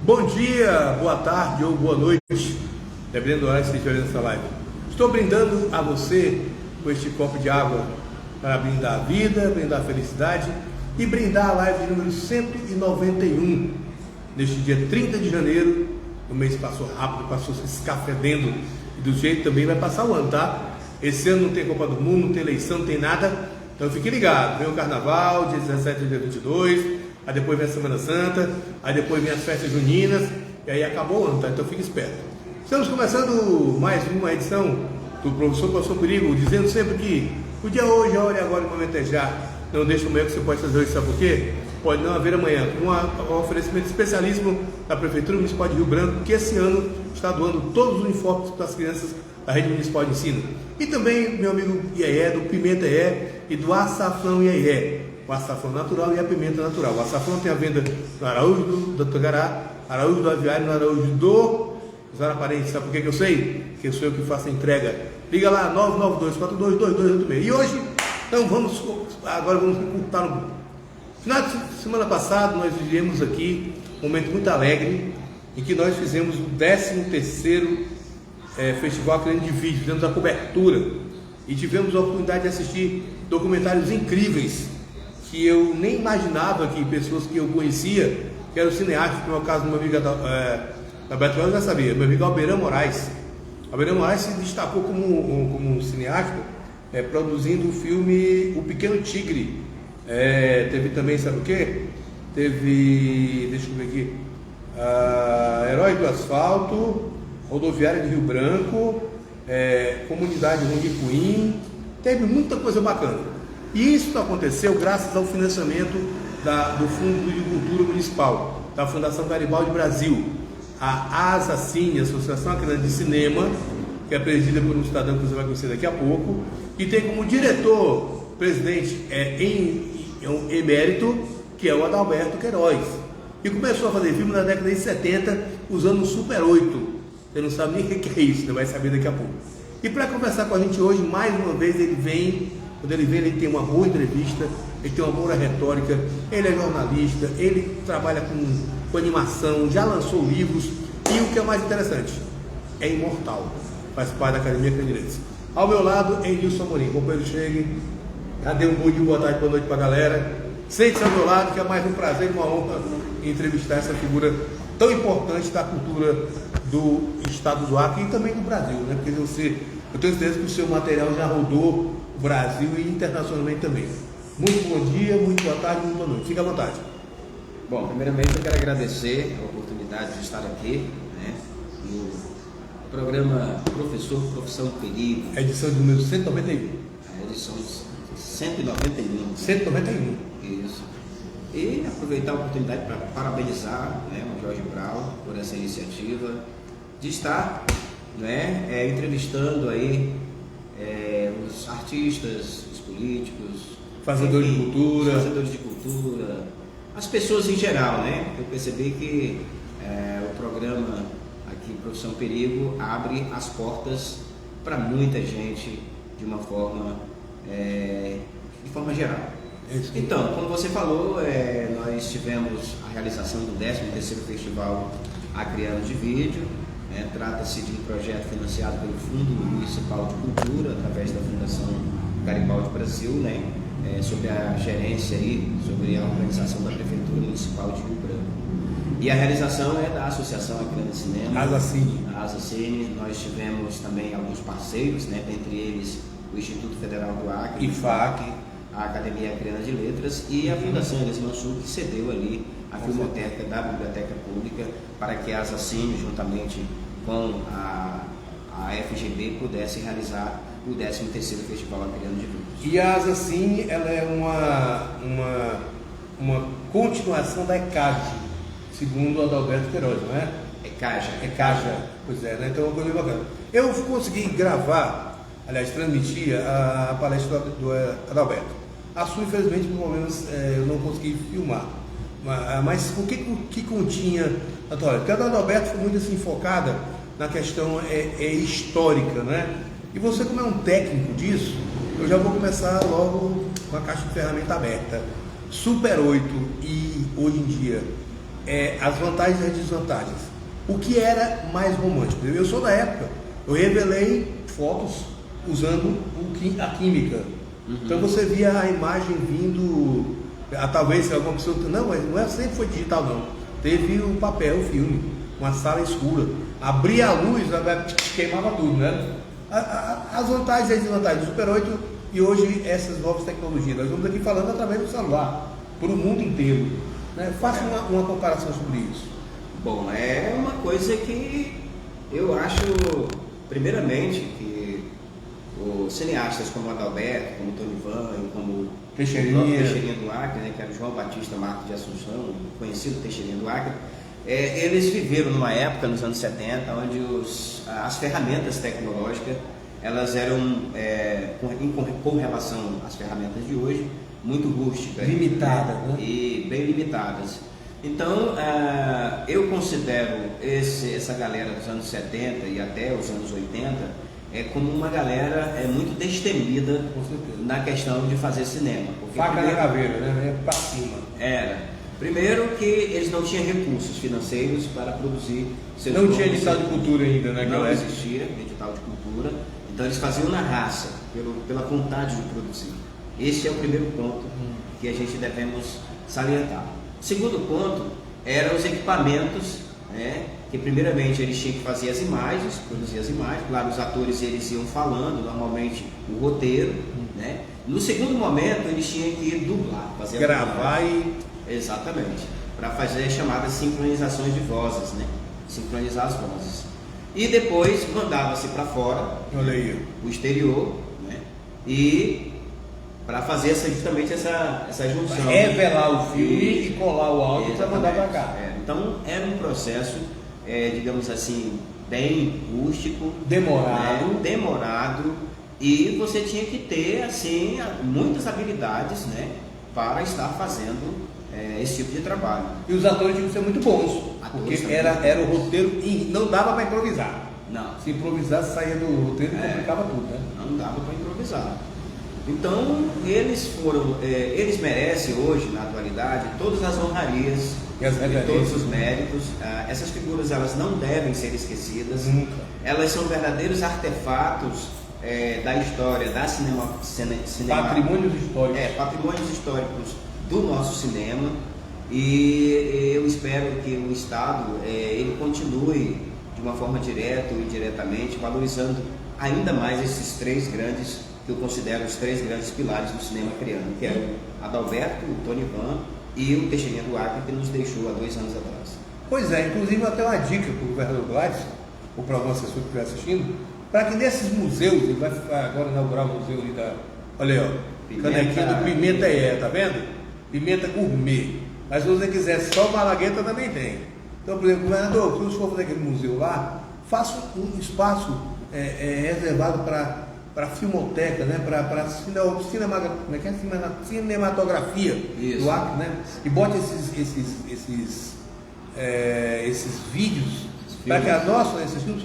Bom dia, boa tarde ou boa noite, dependendo do horário que você estiver nessa live. Estou brindando a você com este copo de água para brindar a vida, brindar a felicidade e brindar a live de número 191, neste dia 30 de janeiro. O mês passou rápido, passou se escafedendo e do jeito também vai passar o ano, tá? Esse ano não tem Copa do Mundo, não tem eleição, não tem nada, então fique ligado. Vem o Carnaval, dia 17 e dia 22. Aí depois vem a Semana Santa, aí depois vem as festas juninas, e aí acabou o ano, tá? Então fique esperto. Estamos começando mais uma edição do Professor Passou Perigo, dizendo sempre que o dia hoje, a hora e agora, o momento é já. Não deixa o meio que você pode fazer hoje, sabe por quê? Pode não haver amanhã. Um oferecimento especialíssimo da Prefeitura Municipal de Rio Branco, que esse ano está doando todos os uniformes para as crianças da Rede Municipal de Ensino. E também meu amigo Iê, do Pimenta Iê e do Açafrão Iê. O açafrão natural e a pimenta natural. O açafrão tem a venda no Araújo do Tangará, Araújo do Aviário, no Araújo do Zaraparense. Sabe por que eu sei? Que sou eu que faço a entrega. Liga lá, 992-422286. E hoje, então agora vamos encurtar no final de semana passada, nós vivemos aqui um momento muito alegre, em que nós fizemos o 13º Festival Acreano de Vídeo, fizemos a cobertura e tivemos a oportunidade de assistir documentários incríveis que eu nem imaginava que pessoas que eu conhecia, que eram cineastas, como é o caso do meu amigo da Beto, eu já sabia, meu amigo Alberão Moraes. Alberão Moraes se destacou como um cineasta, produzindo o filme O Pequeno Tigre. Teve também, sabe o quê? Teve, deixa eu ver aqui, Herói do Asfalto, Rodoviária de Rio Branco, Comunidade Rondipuim, teve muita coisa bacana. E isso aconteceu graças ao financiamento do Fundo de Cultura Municipal, da Fundação Garibaldi Brasil, a ASACINE, Associação Acreana de Cinema, que é presidida por um cidadão que você vai conhecer daqui a pouco, e tem como diretor-presidente em emérito, que é o Adalberto Queiroz. E começou a fazer filme na década de 70, usando um Super 8. Você não sabe nem o que é isso, você vai saber daqui a pouco. E para conversar com a gente hoje, mais uma vez, ele vem. Quando ele vem, ele tem uma boa entrevista, ele tem uma boa retórica, ele é jornalista, ele trabalha com animação, já lançou livros e o que é mais interessante, é imortal, faz parte da Academia Canirense. Ao meu lado, Enilson Amorim, companheiro, chegue, cadê um bom dia, boa tarde, boa noite para a galera. Sente-se ao meu lado, que é mais um prazer e uma honra entrevistar essa figura tão importante da cultura do estado do Acre e também do Brasil, né? Porque eu tenho certeza que o seu material já rodou o Brasil e internacionalmente também. Muito bom dia, muito boa tarde, muito boa noite. Fique à vontade. Bom, primeiramente eu quero agradecer a oportunidade de estar aqui, né, no programa Profissão Perigo. A edição de número 191. A edição 191. 191. Isso. E aproveitar a oportunidade para parabenizar, né, o Jorge Brau por essa iniciativa de estar, né, entrevistando aí os artistas, os políticos, fazedores de cultura, as pessoas em geral, né? Eu percebi que o programa aqui, Profissão Perigo, abre as portas para muita gente de uma forma, geral. Então, como você falou, nós tivemos a realização do 13º Festival Acreano de Vídeo. Trata-se de um projeto financiado pelo Fundo Municipal de Cultura, através da Fundação Garibaldi Brasil, né? Sobre a gerência aí, sobre a organização da Prefeitura Municipal de Rio Branco. E a realização é da Associação Acreana de Cinema, a ASACINE. Nós tivemos também alguns parceiros, né? Dentre eles o Instituto Federal do Acre, IFAC, a Academia Acreana de Letras e a Fundação Elis Mansur, que cedeu ali a Filmoteca da Biblioteca Pública para que a ASACINE, juntamente com a FGB, pudesse realizar o 13º Festival Acreano de Vídeo. E a ASACINE, ela é uma continuação da ECAJ, segundo o Adalberto Queiroz, não é? ECAJA, pois é, né? Então é uma coisa bacana. Eu consegui gravar, aliás, transmitir a palestra do Adalberto. A sua, infelizmente, por problemas, eu não consegui filmar. Mas o que continha a tua? Porque a do Adalberto foi muito assim, focada na questão histórica, né? E você, como é um técnico disso, eu já vou começar logo com a caixa de ferramenta aberta. Super 8 e hoje em dia as vantagens e as desvantagens. O que era mais romântico? Eu sou da época, eu revelei fotos usando a química. Então você via a imagem vindo, talvez alguma pessoa, não, mas não é, sempre foi digital não. Teve o papel, o filme, uma sala escura, abria a luz, queimava tudo, né? As vantagens e as desvantagens do Super 8 e hoje essas novas tecnologias. Nós vamos aqui falando através do celular, para o mundo inteiro. Né? Faça uma comparação sobre isso. Bom, é uma coisa que eu acho, primeiramente, que os cineastas como Adalberto, como Tony Van, como o Teixeirinha do Acre, né, que era o João Batista Marques de Assunção, conhecido Teixeirinha do Acre, eles viveram numa época, nos anos 70, onde as ferramentas tecnológicas elas eram, com relação às ferramentas de hoje, muito rústicas. Limitadas, né? E bem limitadas. Então, eu considero essa galera dos anos 70 e até os anos 80 como uma galera muito destemida na questão de fazer cinema. Faca na caveira, né? Pra cima. Era. Primeiro que eles não tinham recursos financeiros para produzir seus Não tinha edital de cultura ainda, né? Não existia edital de cultura. Então eles faziam na raça, pela vontade de produzir. Esse é o primeiro ponto que a gente devemos salientar. O segundo ponto eram os equipamentos, né? Que primeiramente eles tinham que fazer as imagens, produzir as imagens. Claro, os atores eles iam falando, normalmente o roteiro, né? No segundo momento eles tinham que dublar, fazer gravar exatamente, para fazer as chamadas sincronizações de vozes, né? Sincronizar as vozes. E depois mandava-se para fora, o exterior, né? E para fazer justamente essa junção. Revelar o filme e colar o áudio para mandar para cá. Então era um processo, digamos assim, bem rústico, demorado. Né? Demorado, e você tinha que ter assim muitas habilidades, né? Para estar fazendo esse tipo de trabalho. E os atores tinham que ser muito bons, porque era o roteiro e não dava para improvisar. Não. Se improvisasse, saía do roteiro e complicava tudo, né? Não dava para improvisar. Então, eles merecem hoje, na atualidade, todas as honrarias e todos os méritos. Essas figuras elas não devem ser esquecidas. Nunca. Elas são verdadeiros artefatos da história, da patrimônios históricos. Patrimônios históricos do nosso cinema, e eu espero que o Estado ele continue de uma forma direta ou indiretamente valorizando ainda mais esses três grandes, que eu considero os três grandes pilares do cinema criano, que é o Adalberto, o Tony Van e o Teixeirinha do Acre, que nos deixou há 2 anos atrás. Pois é, inclusive até uma dica para o governador Gladys, ou para algum assessor que estiver assistindo, para que nesses museus, ele vai agora inaugurar o museu ali da, olha aí, ó, canequinha do Pimenta tá vendo? Pimenta gourmet. Mas se você quiser só malagueta, também tem. Então, por exemplo, governador, se você for fazer aquele museu lá, faça um espaço reservado para filmoteca, né? Para cinematografia do Acre, né? E bote esses vídeos para que a nossa, esses filmes,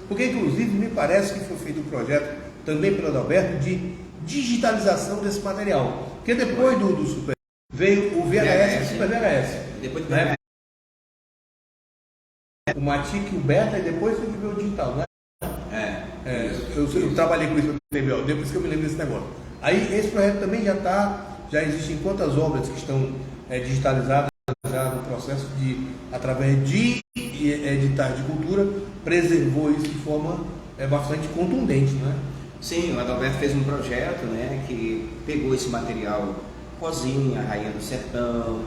porque inclusive me parece que foi feito um projeto também pelo Adalberto de digitalização desse material. Porque depois do Super veio o VHS e o Super VHS. Depois do né? O Matic e o Beta, e depois foi que veio o digital, né? Eu trabalhei com isso depois que eu me lembro desse negócio. Aí esse projeto também já existem quantas obras que estão digitalizadas já no processo de, através de editais de cultura, preservou isso de forma bastante contundente, né? Sim, o Adalberto fez um projeto, né, que pegou esse material, Cozinha, Rainha do Sertão,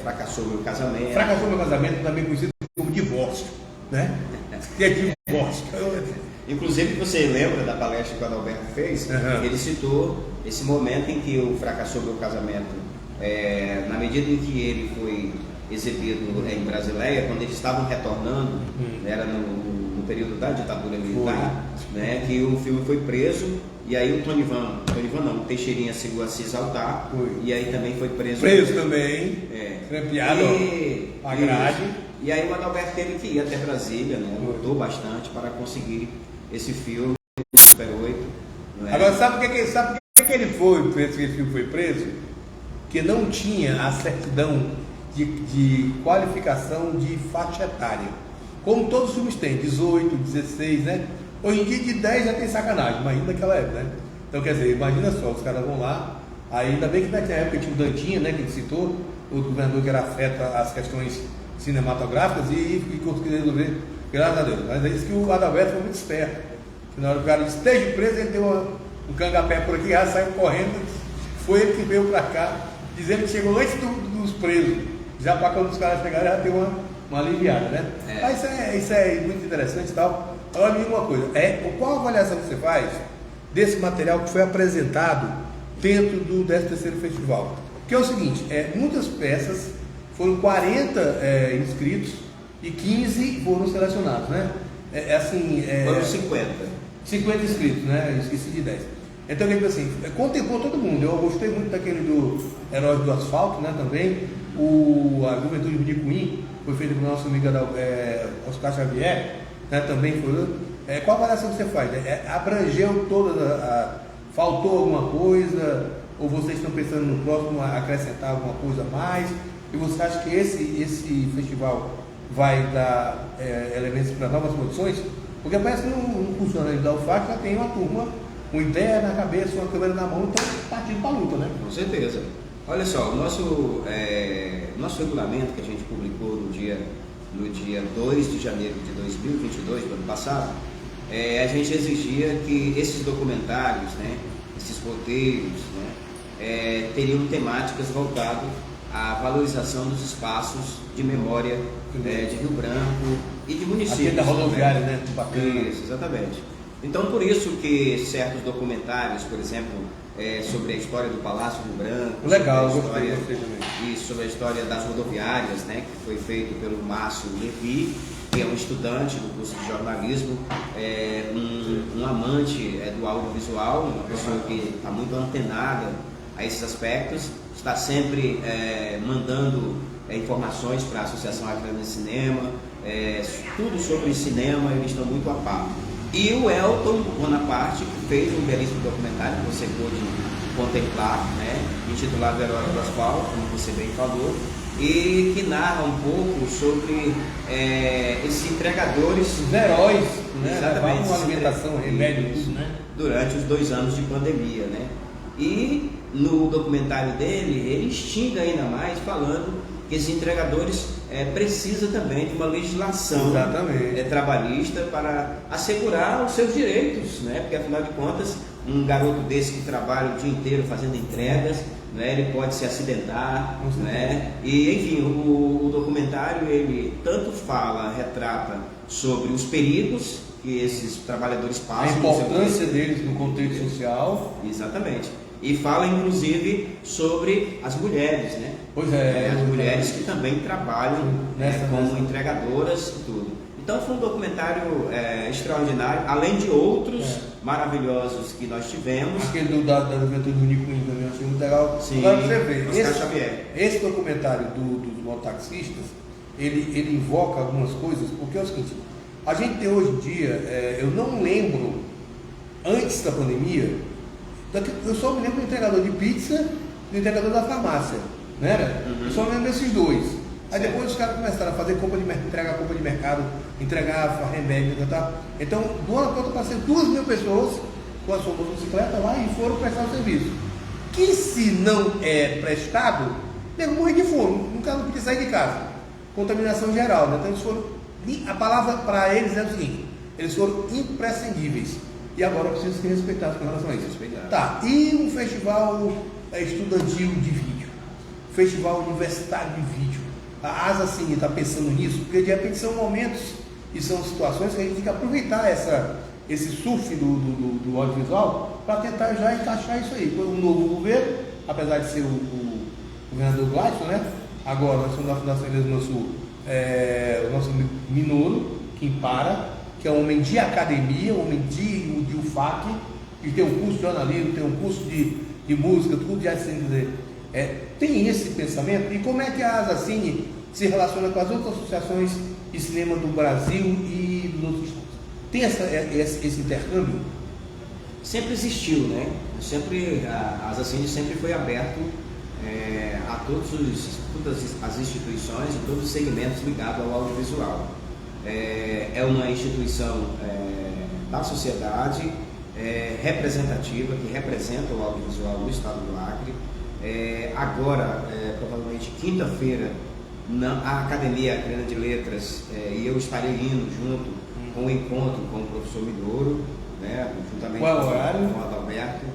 Fracassou Meu Casamento. Fracassou Meu Casamento, também conhecido como divórcio, né? Que é divórcio. Inclusive, você lembra da palestra que o Adalberto fez? Ele citou esse momento em que o Fracassou Meu Casamento, na medida em que ele foi exibido em Brasileia, quando eles estavam retornando, era no período da ditadura militar, né, que o filme foi preso, e aí o Teixeirinha chegou a se exaltar, e aí também foi preso. Preso também, trampeado a grade. E aí o Adalberto teve que ir até Brasília, né, lutou bastante para conseguir esse filme, Super 8. Né? Agora, sabe por que ele foi preso, que esse filme foi preso? Que não tinha a certidão de qualificação de faixa etária. Como todos os filmes têm, 18, 16, né? Hoje em dia de 10 já tem sacanagem, imagina naquela época, né? Então quer dizer, imagina só, os caras vão lá, aí ainda bem que naquela época tinha o Dantinha, né, que ele citou, o governador que era afeto às questões cinematográficas e conseguiu resolver, graças a Deus. Mas é isso que o Adalberto foi muito esperto. Na hora que o cara disse, esteja preso, ele deu um cangapé por aqui, já saiu correndo, foi ele que veio pra cá, dizendo que chegou antes dos presos, já para quando os caras chegaram já deu uma aliviada, né? Mas isso é muito interessante e tal. Agora me diga uma coisa, qual a avaliação que você faz desse material que foi apresentado dentro do 13º Festival? Que é o seguinte, muitas peças, foram 40 inscritos e 15 foram selecionados, né? Foram 50. 50 inscritos, né? Eu esqueci de 10. Então, assim, contemplou todo mundo. Eu gostei muito daquele do Heróis do Asfalto, né? Também. A Juventude de Cunha foi feita pelo nosso amigo Oscar Xavier, né? Também foi. Qual a avaliação que você faz? Abrangeu toda faltou alguma coisa? Ou vocês estão pensando no próximo acrescentar alguma coisa a mais? E você acha que esse festival vai dar elementos para novas produções? Porque parece que não funciona da UFAC, já tem uma turma, uma ideia na cabeça, uma câmera na mão, então partindo para a luta, né? Com certeza. Olha só, o nosso regulamento que a gente publicou no dia 2 de janeiro de 2022, do ano passado, a gente exigia que esses documentários, né, esses roteiros, né, teriam temáticas voltadas à valorização dos espaços de memória de Rio Branco e de municípios. Aqui da rodoviária, né? Isso, exatamente. Então, por isso que certos documentários, por exemplo, sobre a história do Palácio Rio Branco, legal, gostei também. E sobre a história das rodoviárias, né, que foi feito pelo Márcio Levi, que é um estudante do curso de jornalismo, um amante do audiovisual, uma pessoa que está muito antenada a esses aspectos, está sempre mandando informações para a Associação Acreana de Cinema, tudo sobre cinema, eles estão muito a par. E o Elton Bonaparte, que fez um belíssimo documentário que você pôde contemplar, né, intitulado Heróis do Asfalto, como você bem falou, e que narra um pouco sobre esses entregadores. Os heróis, né? Exatamente. Uma alimentação, remédio, tudo, né? Durante os 2 anos de pandemia, né? E no documentário dele, ele instiga ainda mais falando que esses entregadores precisam também de uma legislação trabalhista para assegurar os seus direitos, né? Porque afinal de contas, um garoto desse que trabalha o dia inteiro fazendo entregas, né, ele pode se acidentar, né? E enfim, o documentário ele tanto retrata sobre os perigos que esses trabalhadores passam, a importância deles no contexto social. Exatamente. E fala inclusive sobre as mulheres, né? Pois é. As mulheres que também trabalham como entregadoras e tudo. Então foi um documentário extraordinário, além de outros maravilhosos que nós tivemos. Aquele da Juventude do Nicoim também, achei muito legal. Sim, agora você vê, Oscar Xavier. Esse documentário dos mototaxistas, ele invoca algumas coisas, porque é o seguinte, a gente tem hoje em dia, eu não lembro, antes da pandemia, eu só me lembro do entregador de pizza e do entregador da farmácia, né? Eu só me lembro desses dois. Aí depois os caras começaram a fazer entregar compra de mercado, entregar remédio e tal. Então, do ano para outro, passei 2.000 pessoas com a sua motocicleta lá e foram prestar o serviço. Que se não é prestado, deve morrer de fome. O cara não podia sair de casa. Contaminação geral, né? Então eles foram. A palavra para eles é o seguinte: eles foram imprescindíveis. E agora precisa ser respeitado com relação a isso. Tá, e um festival estudantil de vídeo, festival universitário de vídeo. A Asa Cine está pensando nisso, porque de repente são momentos e são situações que a gente tem que aproveitar esse surf do audiovisual para tentar já encaixar isso aí. O novo governo, apesar de ser o governador Gladson, né? Agora nós somos da Fundação Ilhas do Sul, o nosso Minoro, Kim Para, que é um homem de academia, um homem de UFAC, que tem um curso de jornalismo, tem um curso de música, tudo de assim dizer. Tem esse pensamento, e como é que a Asacine se relaciona com as outras associações de cinema do Brasil e dos outros estados? Tem esse intercâmbio? Sempre existiu, né? A Asacine sempre foi aberto a todas as instituições e todos os segmentos ligados ao audiovisual. É uma instituição da sociedade, representativa, que representa o audiovisual no estado do Acre. Agora, provavelmente quinta-feira, a Academia Acreana de Letras, e eu estarei indo junto com o encontro com o professor Midouro, né, juntamente com o Adalberto.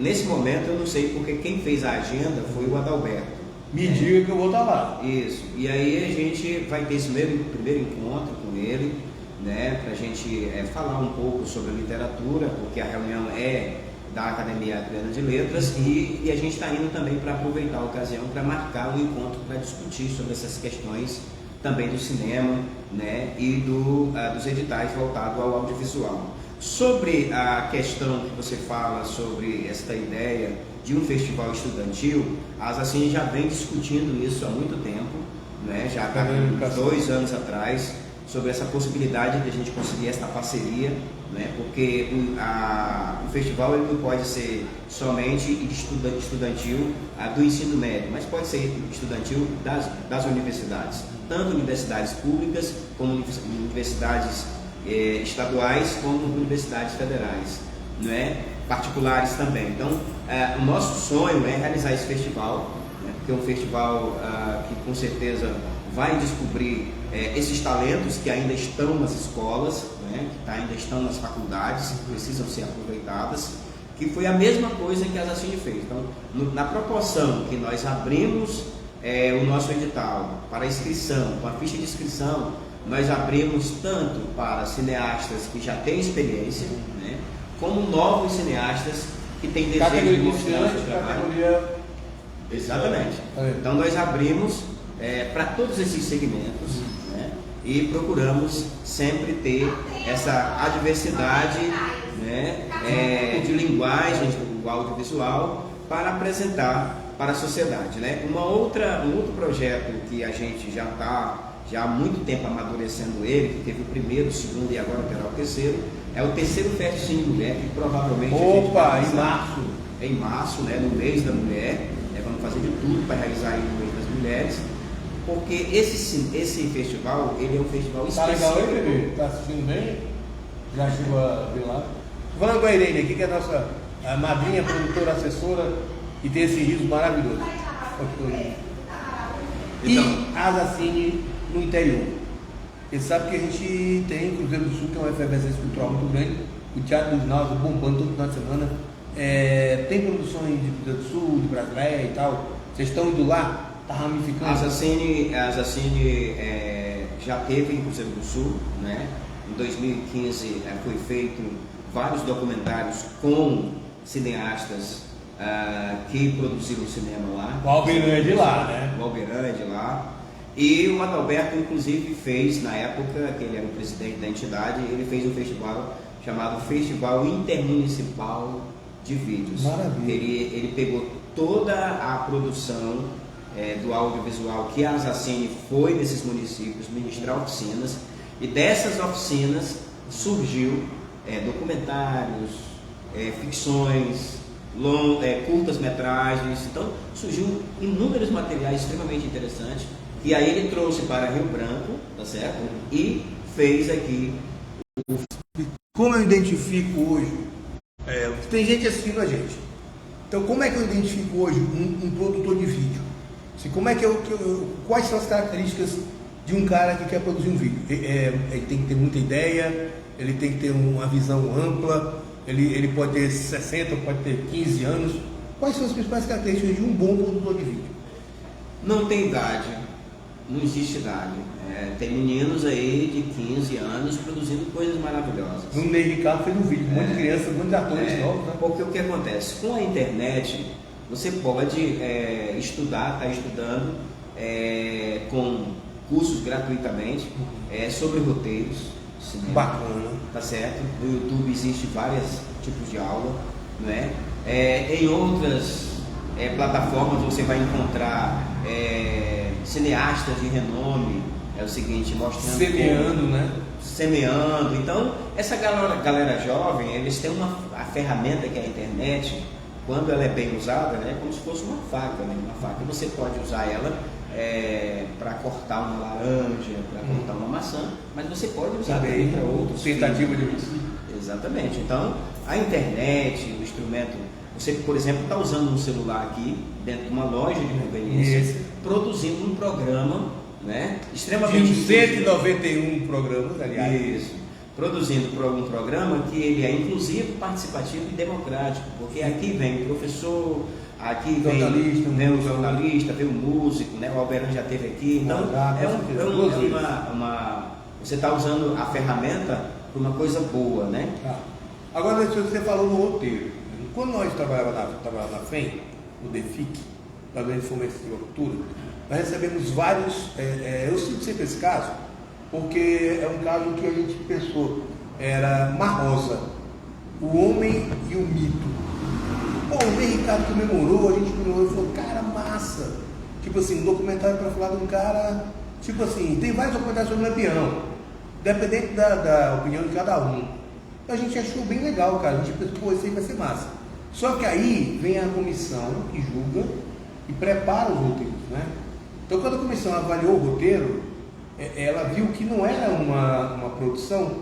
Nesse momento eu não sei, porque quem fez a agenda foi o Adalberto. Me diga que eu vou estar lá. Isso. E aí a gente vai ter esse primeiro encontro com ele, né, para a gente falar um pouco sobre a literatura, porque a reunião é da Academia Acreana de Letras, e a gente está indo também para aproveitar a ocasião para marcar um encontro para discutir sobre essas questões também do cinema, né, e dos editais voltados ao audiovisual. Sobre a questão que você fala sobre esta ideia de um festival estudantil, a Asacine já vem discutindo isso há muito tempo, né, já há 2 anos atrás, sobre essa possibilidade de a gente conseguir essa parceria, né, porque o festival ele não pode ser somente estudantil do ensino médio, mas pode ser estudantil das universidades, tanto universidades públicas como universidades estaduais como universidades federais, né, particulares também. Então, o nosso sonho é realizar esse festival, né, porque é um festival que com certeza vai descobrir esses talentos que ainda estão nas escolas, né, que ainda estão nas faculdades, que precisam ser aproveitadas, que foi a mesma coisa que a Asacine fez. Então, na proporção que nós abrimos o nosso edital para inscrição, com a ficha de inscrição, nós abrimos tanto para cineastas que já têm experiência, né, como novos cineastas que têm desejo de mostrar o seu trabalho. Exatamente. Então nós abrimos para todos esses segmentos, né, e procuramos sempre ter essa adversidade, né, de linguagem do audiovisual para apresentar para a sociedade, né. Um outro projeto que a gente já está há muito tempo amadurecendo ele, que teve o primeiro, o segundo e agora terá o terceiro, é o terceiro Festival Mulher, que provavelmente em março, né, no mês da mulher, vamos fazer de tudo para realizar aí no mês das mulheres, porque esse festival, ele é um festival específico. Tá legal aí, bebê? Tá assistindo bem? Já chegou a ver lá? Falando com a Irene aqui, que é a nossa madrinha, produtora, assessora, e tem esse riso maravilhoso. E a Asacine no interior. Ele sabe que a gente tem Cruzeiro do Sul, que é uma efervescência cultural muito grande, o Teatro dos Náuseos bombando todo final de semana. Tem produções de Cruzeiro do Sul, de Brasileia e tal. Vocês estão indo lá? Está ramificando? A Asacine já teve em Cruzeiro do Sul, né? Em 2015 foi feito vários documentários com cineastas que produziram cinema lá. O Alberande de lá, né? O Alberande de lá. E o Adalberto, inclusive, fez, na época que ele era o presidente da entidade, ele fez um festival chamado Festival Intermunicipal de Vídeos. Maravilha. Ele pegou toda a produção do audiovisual que a Asacine foi nesses municípios ministrar oficinas, e dessas oficinas surgiu documentários, ficções, curtas-metragens. Então surgiu inúmeros materiais extremamente interessantes, e aí ele trouxe para Rio Branco, tá certo? E fez aqui. Como eu identifico hoje, tem gente assistindo a gente, então como é que eu identifico hoje um produtor de vídeo? Como é que quais são as características de um cara que quer produzir um vídeo? Ele tem que ter muita ideia, ele tem que ter uma visão ampla, ele pode ter 60, pode ter 15 anos. Quais são as principais características de um bom produtor de vídeo? Não tem idade, não existe idade. Tem meninos aí de 15 anos produzindo coisas maravilhosas. O Ney Ricardo fez um vídeo com muitas crianças, muitos atores novos, né? Porque o que acontece? Com a internet, você pode está estudando com cursos gratuitamente sobre roteiros, cinema. Bacana. Tá certo? No YouTube existe vários tipos de aula, né? Em outras plataformas você vai encontrar cineastas de renome, o seguinte, mostrando... Semeando, né? Semeando. Então, essa galera jovem, eles têm a ferramenta que é a internet, quando ela é bem usada, né, é como se fosse uma faca, né? Uma faca você pode usar ela para cortar uma laranja, para cortar uma maçã, mas você pode usar também para outros tentativa de homicídio. Exatamente. Então, a internet, o instrumento, você, por exemplo, está usando um celular aqui dentro de uma loja de conveniência, produzindo um programa, né, extremamente de 191 programas, aliás. Isso. Produzindo um programa que ele é inclusivo, participativo e democrático, porque aqui vem o professor, aqui vem o jornalista, vem o músico, né? O Alberto já esteve aqui, então você está usando a ferramenta para uma coisa boa, né? Agora você falou no roteiro. Quando nós trabalhávamos na FEM, no DEFIC, na Grande Fomento de Cultura, nós recebemos vários, eu cito sempre esse caso, porque é um caso que a gente pensou, era Mar Rosa, o homem e o mito. Pô, o Ney Ricardo comemorou, a gente comemorou e falou, cara, massa. Tipo assim, um documentário para falar de um cara, tipo assim, tem vários documentários sobre Lampião, dependente da opinião de cada um. A gente achou bem legal, cara, a gente pensou, pô, isso aí vai ser massa. Só que aí vem a comissão que julga e prepara os roteiros, né? Então quando a comissão avaliou o roteiro, ela viu que não era uma produção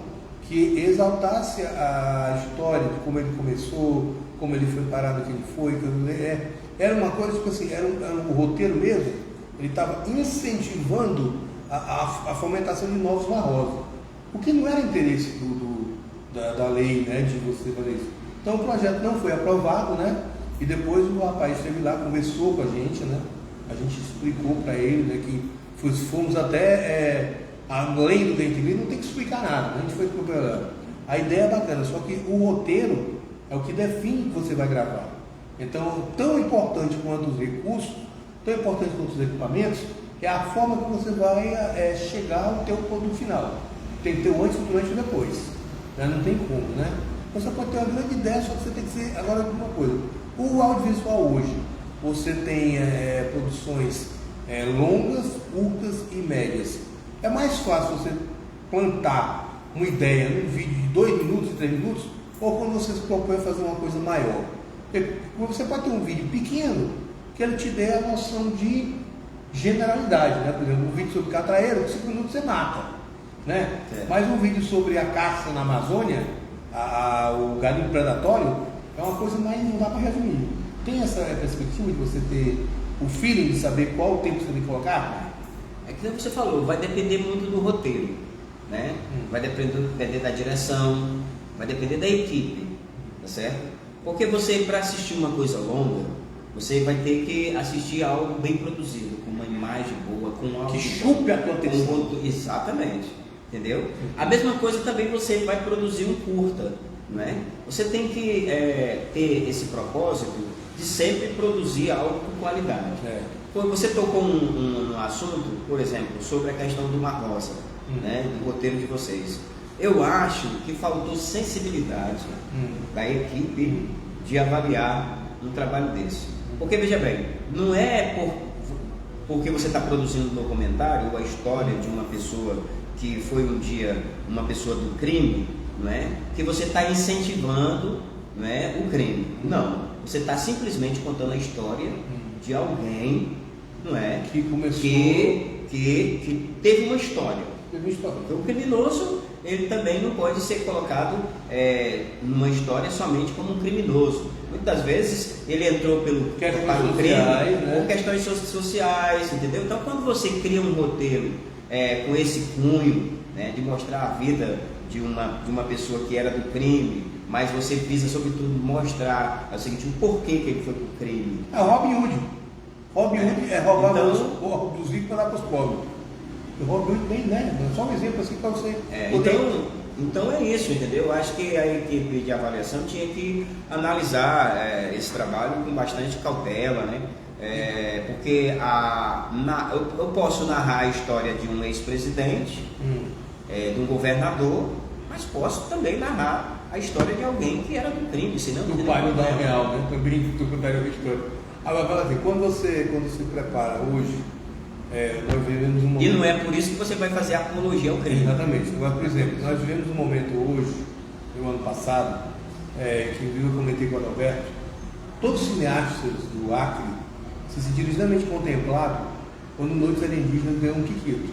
que exaltasse a história de como ele começou, como ele foi parado, que ele foi, era uma coisa, tipo assim, era um roteiro mesmo, ele estava incentivando a fomentação de novos marrosos, o que não era interesse da lei, né, de você fazer isso. Então o projeto não foi aprovado, né, e depois o rapaz esteve lá, conversou com a gente, né, a gente explicou para ele, né, que fomos até além do dente livre, não tem que explicar nada, a gente foi procurando. A ideia é bacana, só que o roteiro é o que define o que você vai gravar. Então, tão importante quanto os recursos, tão importante quanto os equipamentos, é a forma que você vai chegar ao teu produto final. Tem que ter o antes, o durante e o depois, né? Não tem como, né? Você pode ter uma grande ideia, só que você tem que ser agora alguma coisa. O audiovisual hoje, você tem produções longas, curtas e médias. É mais fácil você plantar uma ideia num vídeo de 2 minutos, 3 minutos, ou quando você se propõe a fazer uma coisa maior. Porque você pode ter um vídeo pequeno que ele te dê a noção de generalidade, né? Por exemplo, um vídeo sobre catraeiro, 5 minutos você mata, né? Mas um vídeo sobre a caça na Amazônia, o garimpo predatório, é uma coisa mais, não dá para resumir. Tem essa perspectiva de você ter o feeling de saber qual o tempo você tem que colocar? É que você falou, vai depender muito do roteiro, né? Vai depender da direção, vai depender da equipe, tá certo? Porque você, para assistir uma coisa longa, você vai ter que assistir algo bem produzido, com uma imagem boa, com algo que chupe a tua atenção. Exatamente, entendeu? A mesma coisa também você vai produzir um curta, né? Você tem que ter esse propósito de sempre produzir algo com qualidade. Você tocou um assunto, por exemplo, sobre a questão do Mar Rosa, né, do roteiro de vocês. Eu acho que faltou sensibilidade da equipe de avaliar um trabalho desse. Porque, veja bem, não é porque você está produzindo um documentário ou a história de uma pessoa que foi um dia uma pessoa do crime, não é, que você está incentivando, não é, o crime. Não, você está simplesmente contando a história de alguém, não é, que começou, que teve uma história. Então, o criminoso, ele também não pode ser colocado numa história somente como um criminoso. Muitas vezes ele entrou para o crime, né, por questões sociais, entendeu? Então, quando você cria um roteiro com esse cunho, né, de mostrar a vida de uma pessoa que era do crime, mas você visa sobretudo mostrar o seguinte, o porquê que ele foi pro crime. Robin Hood. Robin Hood é roubar dos ricos para dar para os pobres. O Robin Hood bem, né? Só um exemplo assim para você poder... Então é isso, entendeu? Eu acho que a equipe de avaliação tinha que analisar esse trabalho com bastante cautela, né? Porque eu posso narrar a história de um ex-presidente, de um governador, mas posso também narrar a história de alguém que era do crime, senão do pai não dá o real, né? Também tu contaria a história. Agora, fala assim, quando se prepara hoje, nós vivemos um momento... E não é por isso que você vai fazer apologia ao crime. Exatamente. Agora, por exemplo, nós vivemos um momento hoje, no ano passado, que eu comentei com o Adalberto, todos os cineastas do Acre se sentiram extremamente contemplados quando Noites Alienígenas ganhou um Kikito.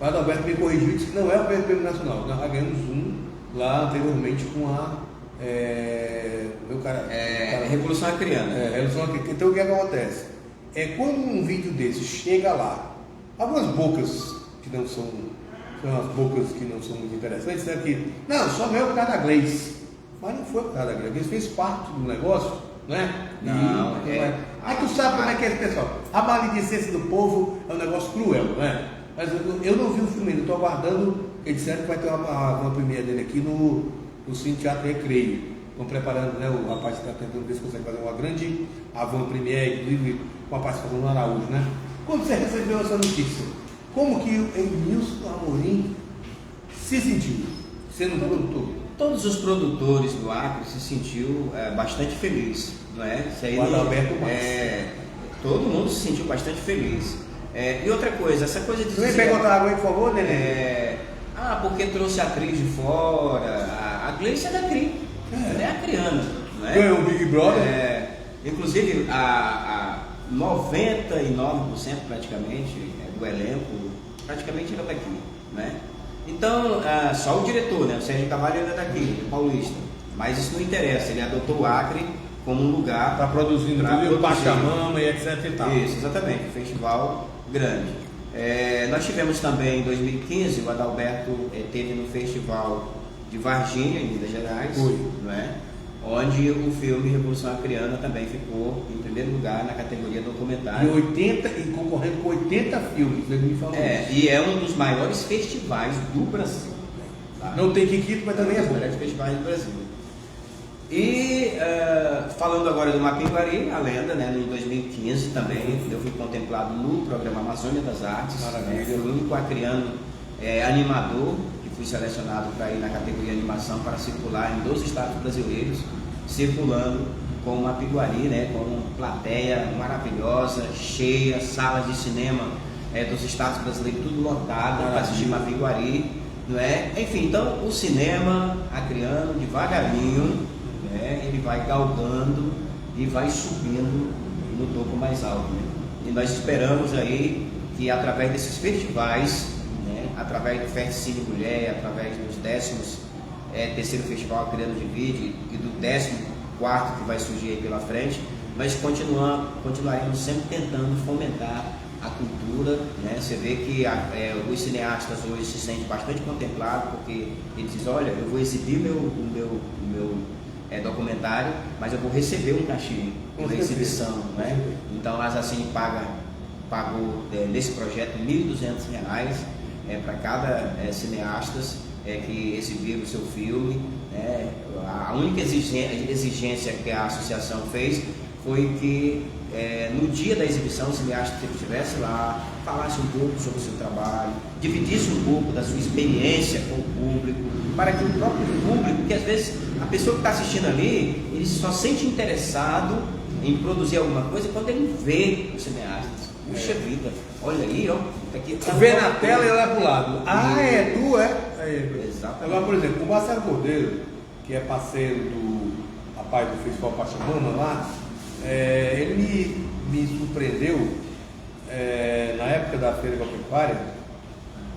O Adalberto me corrigiu e disse que não é o primeiro prêmio nacional. Nós já ganhamos um lá anteriormente com a Revolução Acreana. Revolução Acreana. Então o que acontece? Quando um vídeo desse chega lá, algumas bocas que não são umas bocas que não são muito interessantes, né? Que, não, só ganhou por causa da Gleice. Mas não foi por causa da Gleice. A Gleice fez parte do negócio, né? Não, Aí tu sabe como é que é esse pessoal. A maledicência do povo é um negócio cruel, né? Mas eu não vi o filme ainda, estou aguardando. Eles disseram que vai ter uma premiere dele aqui no Cine Teatro Recreio. Estão preparando, né? O rapaz está tentando ver se consegue fazer uma grande avant premiere, inclusive com a participação do Araújo, né? Quando você recebeu essa notícia, como que o Edmilson Amorim se sentiu sendo produtor? Todos os produtores do Acre se sentiu bastante feliz, não é? Isso aí, o Adalberto mais. Todo mundo se sentiu bastante feliz. E outra coisa, essa coisa de você vem pegar outra água aí, por favor, Nenê? Porque trouxe a atriz de fora. A Gleice é daqui, ela é acreana, não é? Ganhou o Big Brother. Inclusive, a 99% praticamente do elenco praticamente era daqui, né? Então, só o diretor, né? O Sérgio Cavalho era daqui, paulista. Mas isso não interessa, ele adotou o Acre como um lugar para produzir o Pachamama e etc e tal. Isso, exatamente, um festival grande. Nós tivemos também em 2015, o Adalberto teve no festival de Varginha, em Minas Gerais, não é? Onde o filme Revolução Acreana também ficou em primeiro lugar na categoria documentário. E concorrendo com 80 filmes, ele me falou isso. E é um dos maiores festivais do Brasil. Tá? Não tem Kikito, mas também é bom. Maiores festivais do Brasil. E falando agora do Mapinguari, a lenda, né, em 2015 também, eu fui contemplado no programa Amazônia das Artes. Maravilha. Fui o único acreano animador que fui selecionado para ir na categoria animação para circular em 12 estados brasileiros, circulando com o Mapinguari, né, com uma plateia maravilhosa, cheia, salas de cinema dos estados brasileiros tudo lotado para assistir Mapinguari, não é? Enfim, então o cinema acreano devagarinho, ele vai galgando e vai subindo no topo mais alto, né? E nós esperamos aí que através desses festivais, né, através do Festicine Mulher, através dos 13º Festival Acreano de Vídeo e do 14º que vai surgir aí pela frente, nós continuaremos sempre tentando fomentar a cultura, né? Você vê que os cineastas hoje se sentem bastante contemplados, porque eles dizem, olha, eu vou exibir o meu documentário, mas eu vou receber um cachê na exibição, né? Então a Zacine pagou nesse projeto R$ 1.200 para cada cineasta que exibir o seu filme. A única exigência que a associação fez foi que no dia da exibição o cineasta que estivesse lá falasse um pouco sobre o seu trabalho, dividisse um pouco da sua experiência com o público, para que o próprio público, porque às vezes a pessoa que está assistindo ali, ele só sente interessado em produzir alguma coisa quando ele vê os cineastas. Puxa vida, olha aí, ó. Aqui, vê na tela e olha para o lado. É tu, Exatamente. Agora, por exemplo, o Marcelo Cordeiro, que é parceiro do rapaz do Festival Pachamama lá, ele me surpreendeu na época da Feira Agropecuária.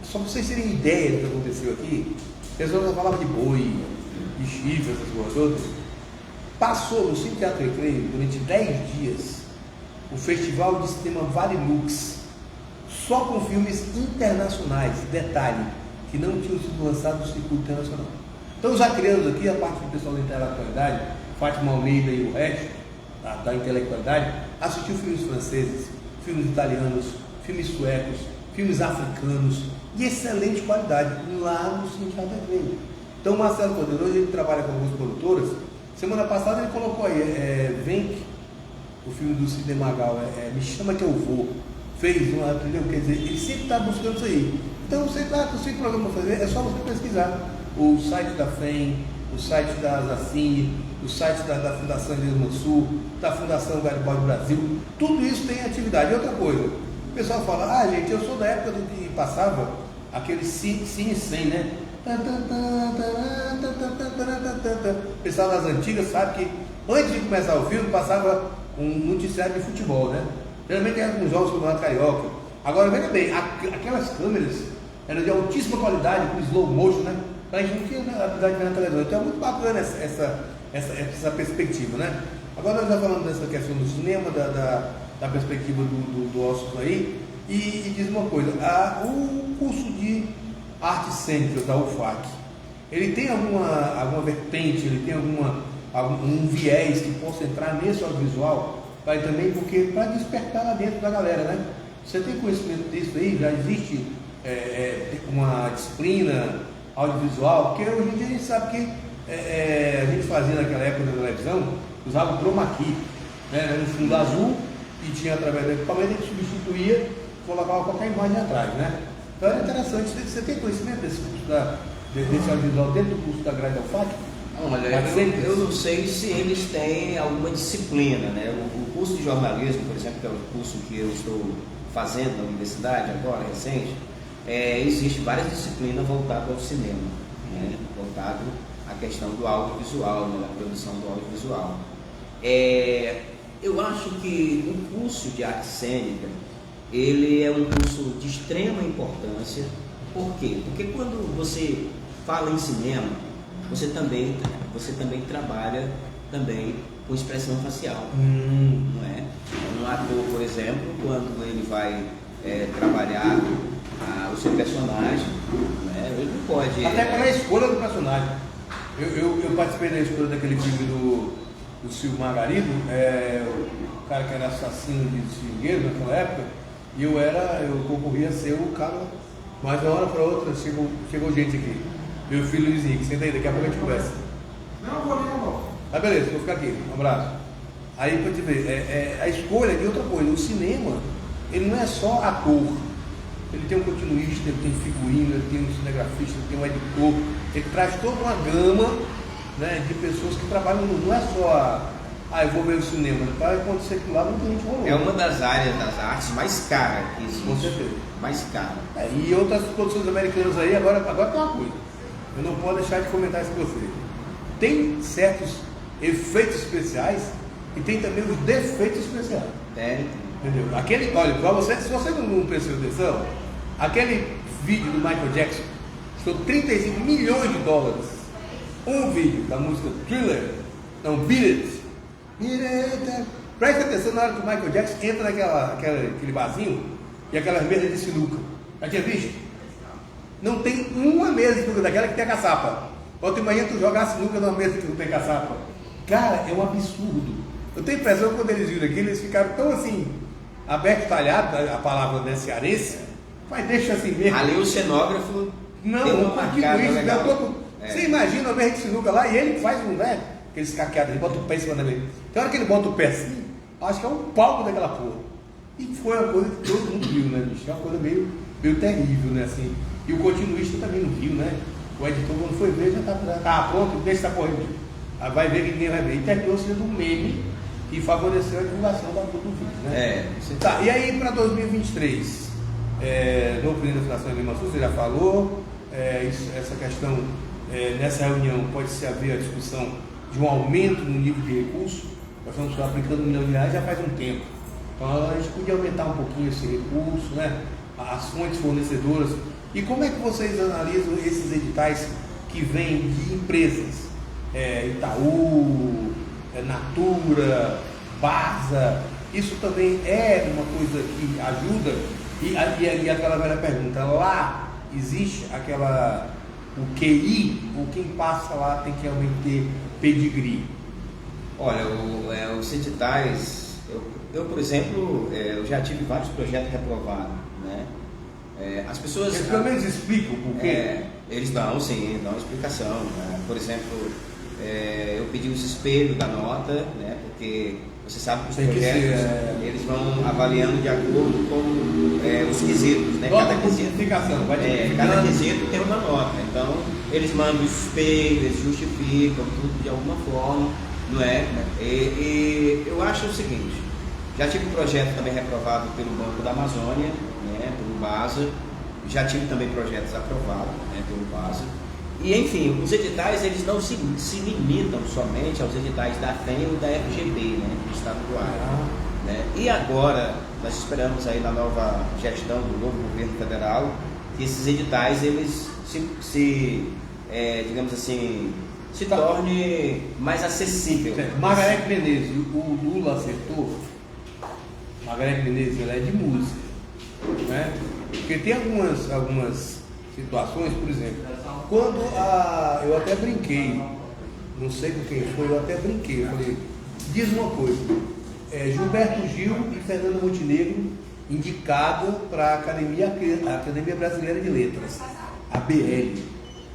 Só para vocês terem ideia do que aconteceu aqui, as pessoas falavam de boi, de chifre, essas coisas todas. Passou no Cine Teatro Recreio durante 10 dias o Festival de Cinema Vale Lux, só com filmes internacionais, detalhe, que não tinham sido lançados no circuito internacional. Então os acreanos aqui, a parte do pessoal da intelectualidade, Fátima Almeida e o resto da intelectualidade, assistiu filmes franceses, filmes italianos, filmes suecos, filmes africanos, de excelente qualidade, lá no Cine Teatro Recreio. Então o Marcelo Cordeiro, hoje ele trabalha com algumas produtoras. Semana passada ele colocou aí, Venk, o filme do Sidney Magal, Me Chama Que Eu Vou, fez uma, entendeu? Quer dizer, ele sempre está buscando isso aí. Então você está com o seu programa para fazer, é só você pesquisar o site da FEM, o site da Zacine, o site da Fundação Elias Mansur, da Fundação Garibaldi Brasil, tudo isso tem atividade. E outra coisa, o pessoal fala, gente, eu sou da época do que passava aquele Cine 100, né? O pessoal das antigas sabe que Antes de começar o filme, passava um noticiário de futebol, né? Geralmente era com jogos do Campeonato Carioca. Agora, veja bem, aquelas câmeras eram de altíssima qualidade, com slow motion, né? Então a gente não tinha a habilidade de ver na televisão. Então é muito bacana essa perspectiva, né? Agora nós já falamos dessa questão do cinema, da perspectiva do ócio aí, e diz uma coisa, o curso de artes cênicas da UFAC, ele tem alguma vertente, ele tem um viés que possa entrar nesse audiovisual, também porque para despertar lá dentro da galera, né? Você tem conhecimento disso aí? Já existe uma disciplina audiovisual? Porque hoje em dia a gente sabe que a gente fazia naquela época da televisão, usava o chroma key, né? No fundo azul, e tinha através do equipamento, a gente substituía, colocava qualquer imagem atrás, né? Então é interessante. Você tem conhecimento desse curso desse audiovisual dentro do curso da grade da UFAC? Olha, eu não sei se eles têm alguma disciplina, né? O curso de jornalismo, por exemplo, que é o curso que eu estou fazendo na universidade agora, recente, existe várias disciplinas voltadas ao cinema, né? Voltado à questão do audiovisual, né? Da produção do audiovisual. Eu acho que o curso de arte cênica, ele é um curso de extrema importância. Por quê? Porque quando você fala em cinema, você também trabalha também com expressão facial, não é? Um ator, por exemplo, quando ele vai trabalhar o seu personagem, né, ele não pode... Até pela escolha do personagem. Eu participei da escolha daquele filme do Silvio Margarido, o cara que era assassino de seringueiro naquela época, e eu concorria a ser o cara, mas de uma hora para outra chegou gente aqui. Meu filho Luiz Henrique, senta aí, daqui a pouco a gente conversa. Não, vou ali, não. Ah, beleza, vou ficar aqui, um abraço. Aí pra te ver, a escolha de outra coisa. O cinema, ele não é só ator, ele tem um continuista, ele tem figurino, ele tem um cinegrafista, ele tem um editor, ele traz toda uma gama, né, de pessoas que trabalham, não é só eu vou ver o cinema, para acontecer aquilo lá, não tem gente rolando. É uma das áreas das artes mais caras que existe. Com certeza. Mais cara. E outras produções americanas aí, agora tem uma coisa. Eu não posso deixar de comentar isso com você. Tem certos efeitos especiais e tem também os defeitos especiais. Entendeu? Olha, para você, se você não prestou atenção, aquele vídeo do Michael Jackson custou $35 milhões. Um vídeo da música Thriller, não, Beat It. Presta atenção na hora que o Michael Jackson entra naquele barzinho e aquelas mesas de sinuca. Já tinha visto? Não tem uma mesa de sinuca daquela que tem a caçapa. Ontem de manhã tu jogar sinuca numa mesa que não tem caçapa. Cara, é um absurdo. Eu tenho a impressão que quando eles viram aquilo, eles ficaram tão assim, aberto, talhado, a palavra, né, cearense, mas deixa assim mesmo. Ali o cenógrafo deu uma marcada legal. Você imagina uma mesa de sinuca lá e ele faz aqueles caqueados, ele bota o pé em cima da mesa. Tem hora que ele bota o pé assim, acho que é um palco daquela porra. E foi uma coisa que todo mundo viu, né, bicho? É uma coisa meio terrível, né, assim. E o continuista também não viu, né? O editor, quando foi ver, já tá pronto, deixa essa correndo. Aí vai ver que ninguém vai ver. E terminou sendo um meme que favoreceu a divulgação do vídeo, né? Tá, e aí para 2023, no Pleno da Fundação Lima Sul, você já falou, essa questão, nessa reunião pode-se haver a discussão de um aumento no nível de recurso. Nós estamos aplicando R$1 milhão já faz um tempo. Então a gente podia aumentar um pouquinho esse recurso, né? As fontes fornecedoras. E como é que vocês analisam esses editais que vêm de empresas? Itaú, Natura, Barza, isso também é uma coisa que ajuda? E aquela velha pergunta, lá existe o QI, ou quem passa lá tem que realmente ter pedigree? Olha, os editais, eu por exemplo, eu já tive vários projetos reprovados, né? As pessoas... Eles pelo menos explicam por quê? Eles dão explicação, né? Por exemplo, eu pedi os espelhos da nota, né? Porque você sabe que os projetos eles vão avaliando de acordo com os quesitos, né? Cada quesito tem uma nota. Então, eles mandam os espelhos, eles justificam tudo de alguma forma, não é? E eu acho o seguinte, já tive um projeto também reprovado pelo Banco da Amazônia, né? Pelo BASA, já tive também projetos aprovados, né? Pelo BASA. E enfim, os editais eles não se limitam somente aos editais da FEM ou da FGB, né, do Estado do Acre. Né? E agora, nós esperamos aí na nova gestão do novo governo federal, que esses editais eles digamos assim, se torne mais acessível. Margareth Menezes, o Lula acertou. Margareth Menezes, ela é de música, né? Porque tem algumas situações, por exemplo, quando eu até brinquei, não sei com quem foi, eu até brinquei, eu falei, diz uma coisa, Gilberto Gil e Fernanda Montenegro indicado para a Academia Brasileira de Letras, a BL,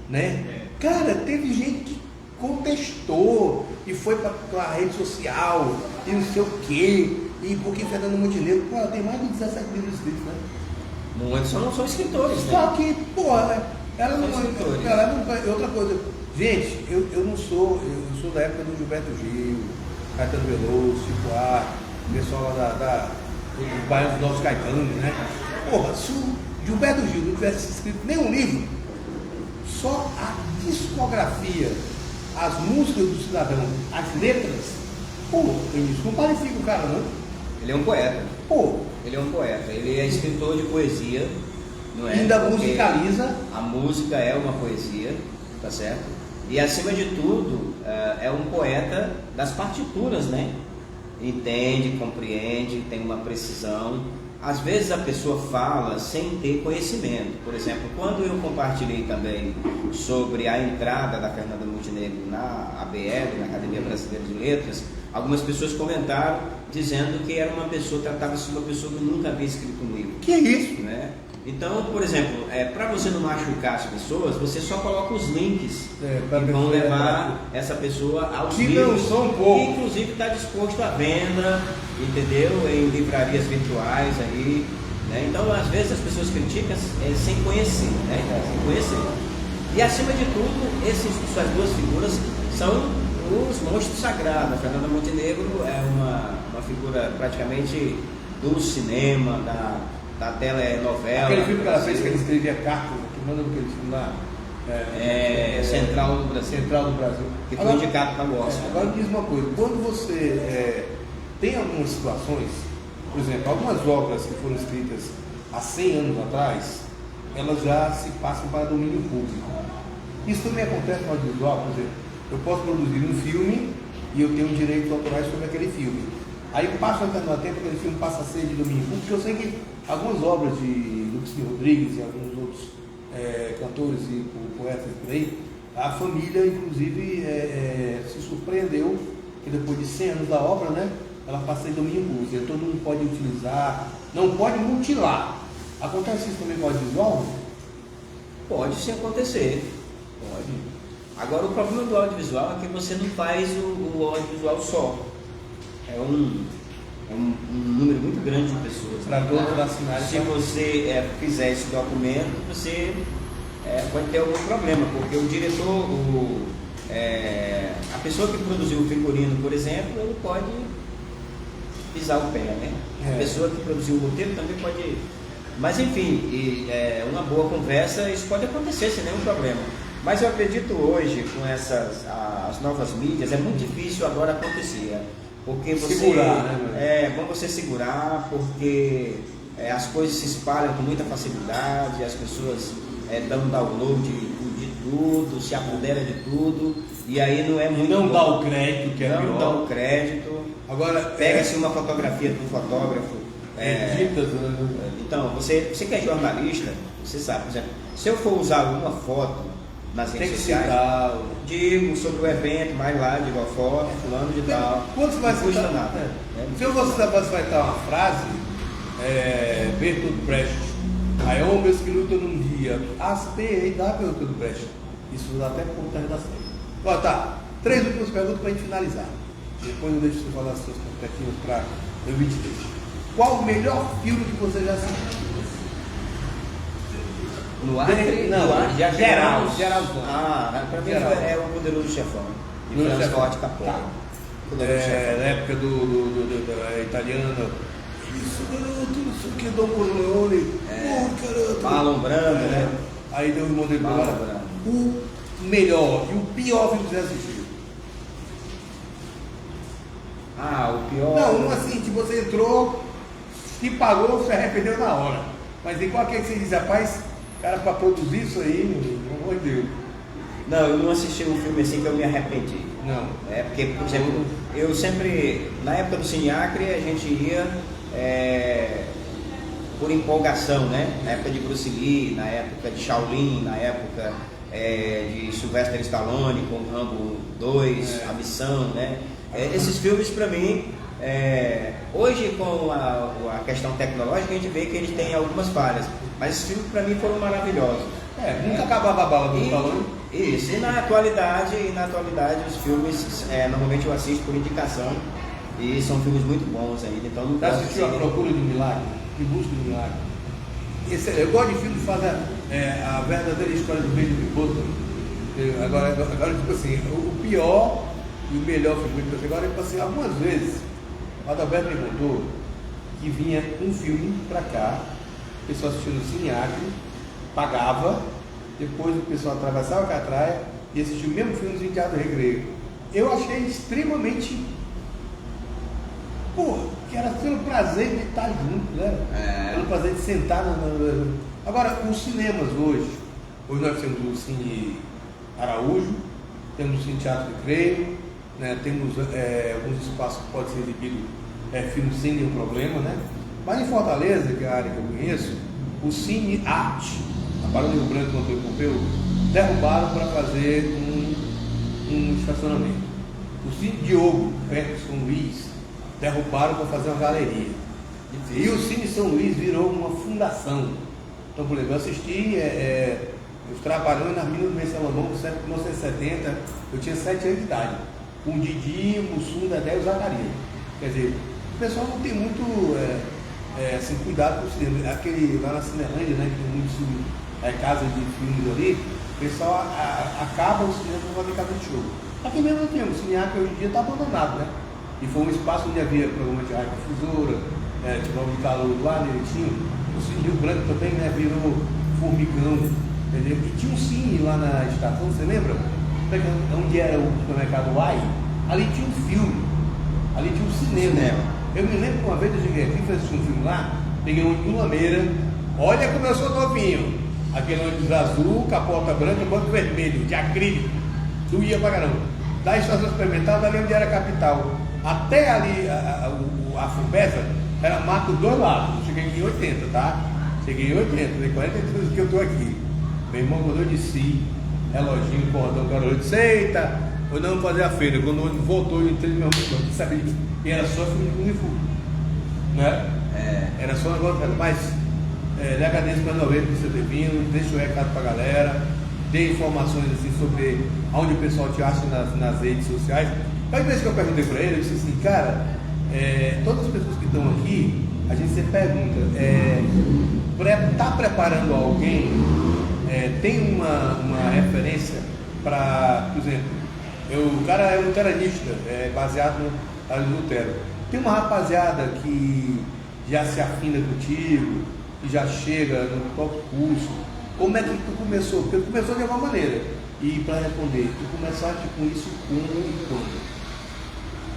né? Cara, teve gente que contestou e foi para a rede social e não sei o quê, e porque Fernanda Montenegro, pô, ela tem mais de 17 livros escritos, né? Não são escritores, né? Só que, porra, ela não é outra coisa. Gente, eu não sou, eu sou da época do Gilberto Gil, Caetano Veloso, Chico Buarque, o pessoal lá do bairro dos Novos Caetanos, né? Porra, se o Gilberto Gil não tivesse escrito nenhum livro, só a discografia, as músicas do cidadão, as letras, pô, isso não qualifica o cara, não. Ele é um poeta. Pô, ele é um poeta, ele é escritor de poesia, não é? Ainda Porque musicaliza. A música é uma poesia, tá certo? E acima de tudo, é um poeta das partituras, né? Entende, compreende, tem uma precisão. Às vezes a pessoa fala sem ter conhecimento. Por exemplo, quando eu compartilhei também sobre a entrada da Fernanda Montenegro na ABL, na Academia Brasileira de Letras, algumas pessoas comentaram dizendo que era uma pessoa, tratava-se de uma pessoa que nunca havia escrito um livro. Que isso? Né? Então, por exemplo, para você não machucar as pessoas, você só coloca os links que vão levar essa pessoa aos livros, que inclusive está disposto à venda, entendeu? Em livrarias virtuais aí, né? Então, às vezes as pessoas criticam sem conhecer, né? Sem conhecer. E acima de tudo, essas duas figuras são os monstros sagrados. A Fernanda Montenegro é uma figura praticamente do cinema, da telenovela. Aquele filme que ela fez, que ela escrevia cartas, que manda aquele filme lá. Central do Brasil. Central do Brasil. Que foi indicado para o Oscar. Agora me diz uma coisa, quando você tem algumas situações, por exemplo, algumas obras que foram escritas há 100 anos atrás, elas já se passam para domínio público. Isso também acontece no audiovisual, por exemplo, eu posso produzir um filme e eu tenho direitos autorais sobre aquele filme. Aí passa um tempo, aquele filme passa a ser de domínio público, porque eu sei que algumas obras de Lucas Rodrigues e alguns outros cantores e poetas por aí, a família inclusive se surpreendeu que depois de 100 anos da obra, né, ela passa a ser de domínio público, e todo mundo pode utilizar, não pode mutilar. Acontece isso também com o audiovisual? Pode sim acontecer, pode. Agora o problema do audiovisual é que você não faz o audiovisual só. É um número muito grande de pessoas. Para todos assinarem. Se você fizer esse documento, você pode ter algum problema, porque o diretor, a pessoa que produziu o figurino, por exemplo, ele pode pisar o pé, né? A pessoa que produziu o roteiro também pode. Mas enfim, uma boa conversa, isso pode acontecer sem nenhum problema. Mas eu acredito hoje, com as novas mídias, é muito difícil agora acontecer. Porque você segurar, né? Bom você segurar, porque as coisas se espalham com muita facilidade, as pessoas dão download de tudo, se apoderam de tudo, e aí não é muito. Não bom. dá o crédito, que é pior. Não dá o crédito. Agora, pega-se uma fotografia do fotógrafo. Então, você que é jornalista, você sabe, por exemplo, se eu for usar uma foto nas redes sociais, digo sobre o evento, mais lá, digo a foto, fulano de tal. Quando você vai não custa nada. Se você vai estar uma frase, Bertolt Brecht, aí homens que lutam num dia, dá Bertolt Brecht. Isso dá até ponto da redação. Agora tá, 3 últimas perguntas para a gente finalizar. Depois eu deixo você falar as suas perspectivas para 2023. Qual o melhor filme que você já assistiu? No Acre? Não, geral. Para mim é o Poderoso Chefão. E Francis Ford Coppola. Na época da italiana. Isso, garoto, não sei o que, Dom Corleone. Caramba. Marlon Brando, né? Aí deu o irmão dele Marlon Brando. O melhor e o pior filme que você assistiu? Ah, o pior... Não, um assim, que você entrou, se pagou, se arrependeu na hora. Mas igual aquele que você diz, rapaz, cara, para produzir isso aí, pelo amor de Deus. Não, eu não assisti um filme assim que eu me arrependi. Não. É porque, por exemplo, eu sempre, na época do Cineacre, a gente ia por empolgação, né? Na época de Bruce Lee, na época de Shaolin, na época de Sylvester Stallone com Rambo 2, A Missão, né? Esses filmes para mim, hoje com a questão tecnológica a gente vê que eles têm algumas falhas, mas esses filmes para mim foram maravilhosos. Nunca acabava a bala do Stallone. Isso, e na atualidade os filmes, normalmente eu assisto por indicação e são filmes muito bons ainda, então não posso assistiu A Procura de um Milagre? Em Busca de um Milagre? Eu gosto de filmes que fazem a verdadeira história do Benjamin Button. Agora, tipo assim, o pior e o melhor filme que eu agora, tipo assim, algumas vezes o Adalberto me contou que vinha um filme pra cá, o pessoal assistia no Cineacre, pagava, depois o pessoal atravessava a Catraia e assistia o mesmo filme no Teatro Recreio. Eu achei extremamente, que era pelo prazer de estar junto, né? Pelo prazer de sentar Agora, os cinemas hoje nós temos o Cine Araújo, temos o Cine Teatro Recreio, né? Temos alguns espaços que podem ser exibido filmes sem nenhum problema, né? Mas em Fortaleza, que é a área que eu conheço, o Cine Arte, a Barão do Rio Branco, quando eu Pompeu, derrubaram para fazer um estacionamento. O Cine Diogo, perto de São Luís, derrubaram para fazer uma galeria. E o Cine São Luís virou uma fundação. Então, por exemplo, eu assisti os Trapalhões nas Minas do Meio Salomão, em 1970, eu tinha 7 anos de idade. Com o Didi, o Mussum, o Dedé e o Zacarias. Quer dizer, o pessoal não tem muito assim, cuidado com o cinema. Aquele lá na Cinelândia, né, que tem muitos casas de filmes ali, o pessoal acaba o cinema para fazer casa de show. Aqui mesmo não temos, o Cineacre hoje em dia está abandonado, né? E foi um espaço onde havia programa de rádio difusora, tipo de calor lá direitinho. O Cine Rio Branco também, né, virou formigão, entendeu? E tinha um cine lá na estação, você lembra? Onde era o supermercado Uai, ali tinha um filme, ali tinha um cinema. Eu me lembro que uma vez eu cheguei aqui, fui assistir um filme lá, peguei um Lameira, olha como eu sou novinho, aquele ônibus azul, capota branca, banco vermelho, de acrílico, doía pra caramba. Da estação experimental, dali onde era a capital, até ali a Furbesa, era mato dos dois lados. Eu cheguei em 80, tá? Cheguei em 80, tem 43 que eu tô aqui. Meu irmão, quando eu desci, reloginho, cordão, eu disse, eita, eu não vou fazer a feira. Quando eu voltou, eu entrei no meu irmão, eu sabia que era só filme de Kung Fu, né? Era só um negócio, mas lhe agradeço pela novela por você ter vindo, deixa o recado pra galera, dê informações assim sobre onde o pessoal te acha nas redes sociais. Aí vez que eu perguntei pra ele, eu disse assim, cara, todas as pessoas que estão aqui, a gente sempre pergunta, tá preparando alguém, tem uma referência para, por exemplo, o cara é luteranista, baseado no Lutero. Tem uma rapaziada que já se afina contigo, que já chega no próprio curso. Como é que tu começou? Porque tu começou de alguma maneira. E para responder, tu começaste com isso como e quando?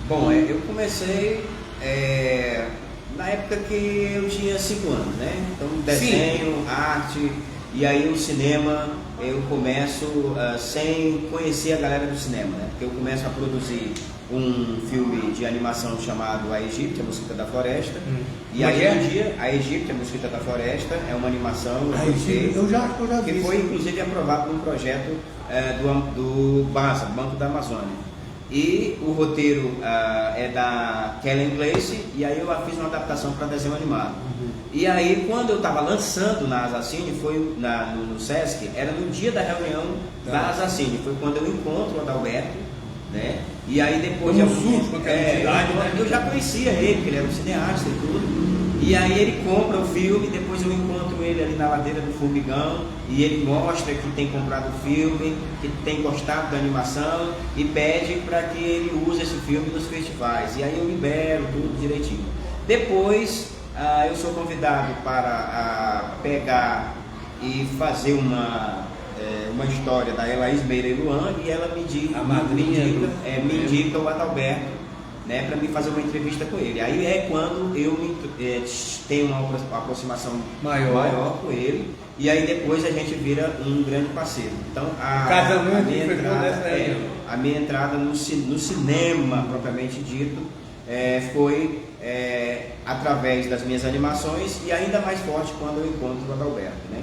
Bom, eu comecei na época que eu tinha 5 anos, né? Então desenho, arte, e aí o cinema eu começo sem conhecer a galera do cinema, né? Porque eu começo a produzir um filme de animação chamado A Egípcia, a Mosquita da Floresta. E aí um dia, A Egípcia, a Mosquita da Floresta, é uma animação eu já vi que foi inclusive aprovado num projeto do BASA, Banco da Amazônia. E o roteiro é da Kellen Glace, e aí eu fiz uma adaptação para desenho animado. E aí, quando eu estava lançando na Asacine, foi no Sesc, era no dia da reunião da Asacine, foi quando eu encontro o Adalberto, né? E aí depois eu já conhecia ele, porque ele era um cineasta e tudo. E aí ele compra o filme, depois eu encontro ele ali na ladeira do Formigão, e ele mostra que tem comprado o filme, que tem gostado da animação, e pede para que ele use esse filme nos festivais. E aí eu libero tudo direitinho. Depois eu sou convidado para pegar e fazer uma uma história da Elaís Meira e Luan, e ela me indica o Adalberto, né, para me fazer uma entrevista com ele. Aí é quando eu tenho uma aproximação maior com ele, e aí depois a gente vira um grande parceiro. Então a minha entrada no cinema propriamente dito foi através das minhas animações, e ainda mais forte quando eu encontro o Adalberto, né?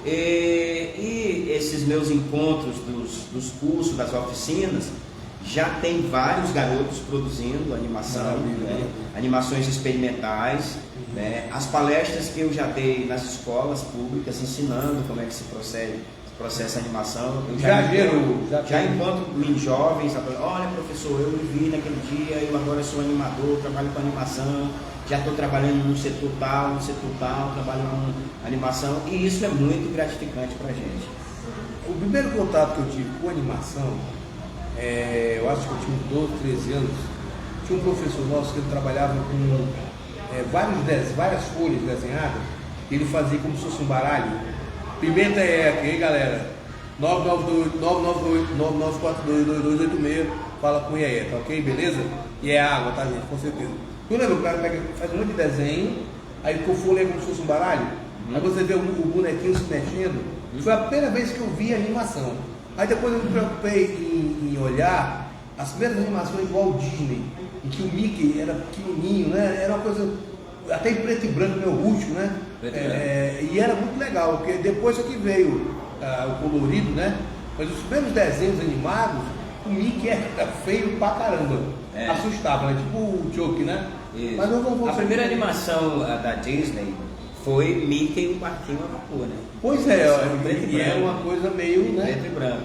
E esses meus encontros dos cursos, das oficinas, já tem vários garotos produzindo animação, né? Animações experimentais, né? As palestras que eu já dei nas escolas públicas ensinando como é que se processa a animação. Eu já encontro jovens, olha professor, eu me vi naquele dia, eu agora sou animador, trabalho com animação, já estou trabalhando no setor tal, trabalho com animação, e isso é muito gratificante para a gente. O primeiro contato que eu tive com animação, eu acho que eu tinha 12, 13 anos, tinha um professor nosso que ele trabalhava com várias folhas desenhadas, e ele fazia como se fosse um baralho. Pimenta aqui, hein, galera? 992-994-2286, fala com o Iaia, tá ok? Beleza? E é água, tá, gente? Com certeza. Tu lembra? O cara faz um monte de desenho, aí ficou folha como se fosse um baralho, aí você vê o bonequinho se mexendo. Foi a primeira vez que eu vi animação. Aí depois eu me preocupei em olhar as primeiras animações igual ao Disney, em que o Mickey era pequenininho, né? Era uma coisa até em preto e branco, meio rústico, né? E era muito legal, porque depois é que veio o colorido, né? Mas os primeiros desenhos animados, o Mickey era feio pra caramba. Assustava, né? Tipo o Chuck, né? Isso. Mas a primeira animação da Disney foi Mickey e o Barquinho a Vapor, né? Pois é, e é uma coisa meio, né? Preto e branco.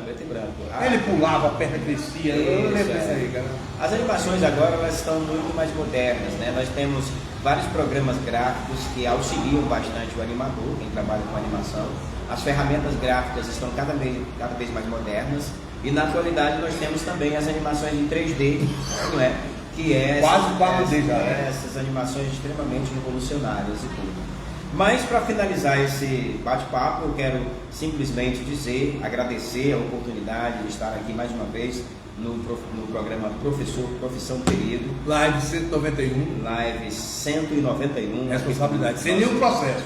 Ele pulava, a perna crescia, eu lembro disso aí, cara. As animações agora, elas estão muito mais modernas, né? Nós temos vários programas gráficos que auxiliam bastante o animador, quem trabalha com animação. As ferramentas gráficas estão cada vez mais modernas, e na atualidade nós temos também as animações em 3D, não é? Que é essas animações extremamente revolucionárias e tudo. Mas para finalizar esse bate-papo, eu quero simplesmente agradecer a oportunidade de estar aqui mais uma vez no programa Profissão Perigo. Live 191. Live 191. Responsabilidade, sem nenhum processo.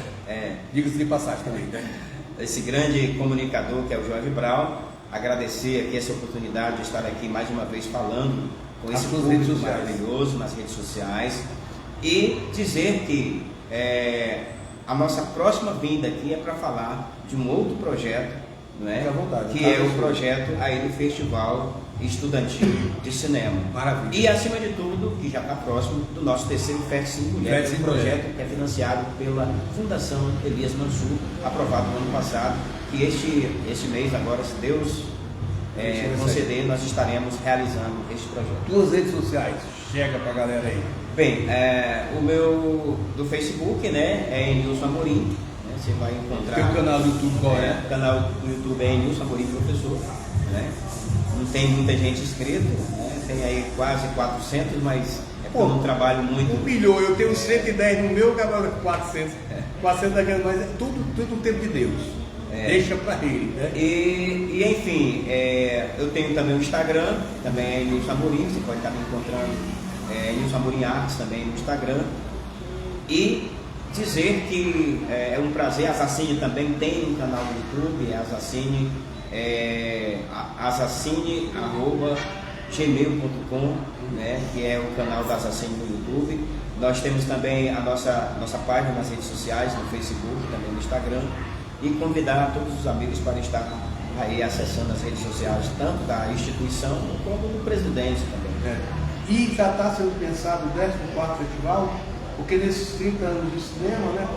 Diga-se de passagem também, né? Esse grande comunicador que é o Jorge Brown. Agradecer aqui essa oportunidade de estar aqui mais uma vez falando com esse público maravilhoso nas redes sociais, e dizer que a nossa próxima vinda aqui é para falar de um outro projeto, não é? Que é o projeto AEL Festival Estudantil de Cinema. Maravilha. E acima de tudo, que já está próximo do nosso terceiro FET5 Mulher, um projeto que é financiado pela Fundação Elias Mansur, aprovado no ano passado, e este mês agora, se Deus conceder, nós estaremos realizando este projeto. Duas redes sociais, chega pra galera aí. Bem, o meu do Facebook, né, é Enilson Amorim, né, você vai encontrar. Tem o canal do YouTube qual é? O canal do YouTube é Enilson Amorim Professor, né? Não tem muita gente inscrita, né? Tem aí quase 400, mas eu não trabalho muito. 1 milhão, eu tenho 110 no meu, canal 400. 400 daqueles, mas é tudo o tempo de Deus. Deixa pra ele, né? E enfim, eu tenho também o Instagram, também é Enilson Amorim, você pode estar me encontrando, Enilson Amorim Artes também no Instagram. E dizer que é um prazer, a Assassine também tem um canal no YouTube, assassine@gmail.com, né, que é o canal da Assassine no YouTube. Nós temos também a nossa página nas redes sociais, no Facebook, também no Instagram, e convidar todos os amigos para estar aí acessando as redes sociais, tanto da instituição como do presidente também. E já está sendo pensado o 14º festival, porque nesses 30 anos de cinema, né,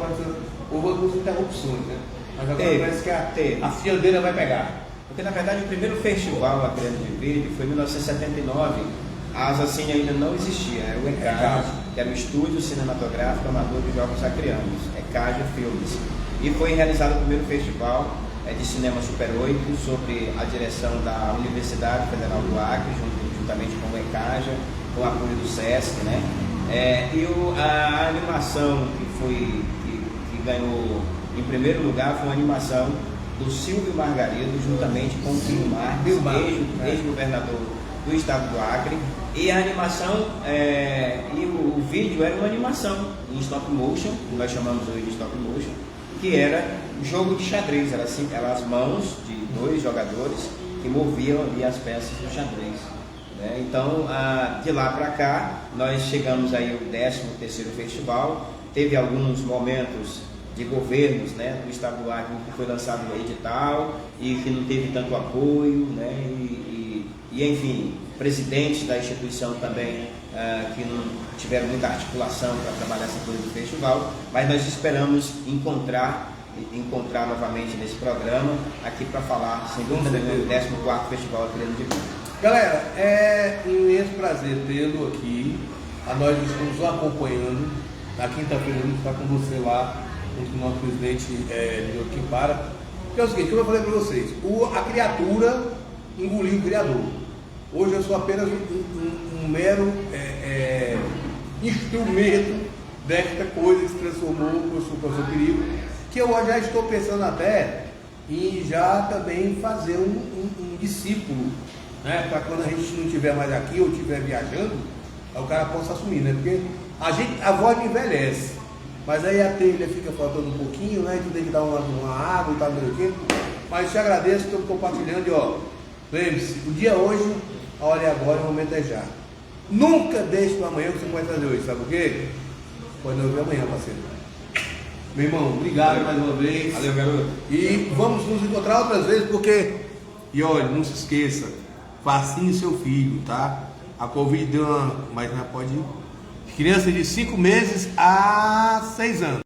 houve algumas interrupções, né? Mas agora parece que a fiandeira vai pegar. Porque na verdade o primeiro festival Acreano de Vídeo foi em 1979, a Assassine ainda não existia, era o ECAJ, que era o Estúdio Cinematográfico Amador de Jogos Acreanos, ECAJ Filmes. E foi realizado o primeiro festival de cinema Super 8, sob a direção da Universidade Federal do Acre, juntamente com o ECAJ, com o apoio do SESC, né? A animação que ganhou em primeiro lugar foi uma animação do Silvio Margarido, juntamente com o Pio Marques, ex-governador do estado do Acre. E a animação, e o vídeo era uma animação em stop motion, que nós chamamos hoje de stop motion, que era jogo de xadrez, eram as mãos de 2 jogadores que moviam ali as peças do xadrez. Né? Então, de lá para cá, nós chegamos aí ao 13º festival, teve alguns momentos de governos, né, do estado do Acre, que foi lançado o edital e que não teve tanto apoio, né, e enfim, presidentes da instituição também que não tiveram muita articulação para trabalhar essa coisa do festival, mas nós esperamos encontrar novamente nesse programa aqui para falar, sem dúvida nenhuma, do 14º Festival Acreano de Vídeo. Galera, é um imenso prazer tê-lo aqui. Nós estamos acompanhando. Na quinta-feira a gente está com você lá, junto com o nosso presidente Lio Quimpara. Que é o seguinte, como eu falei para vocês, a criatura engoliu o criador. Hoje eu sou apenas um mero instrumento desta coisa que se transformou no seu perigo, que eu já estou pensando até em já também fazer um discípulo, né, para quando a gente não estiver mais aqui ou estiver viajando, o cara possa assumir, né? Porque a voz envelhece, mas aí a telha fica faltando um pouquinho, né? A gente tem que dar uma água e tal, não sei o quê. Mas te agradeço, estou compartilhando e ó, lembre-se, o dia hoje, a hora é agora, o momento é já. Nunca deixe para amanhã o que você pode fazer hoje, sabe por quê? Pode não ver amanhã, parceiro. Meu irmão, obrigado mais uma vez. Valeu, garoto. E vamos nos encontrar outras vezes, porque, e olha, não se esqueça, vacine seu filho, tá? A Covid deu mas não pode ir. Criança de 5 meses a 6 anos.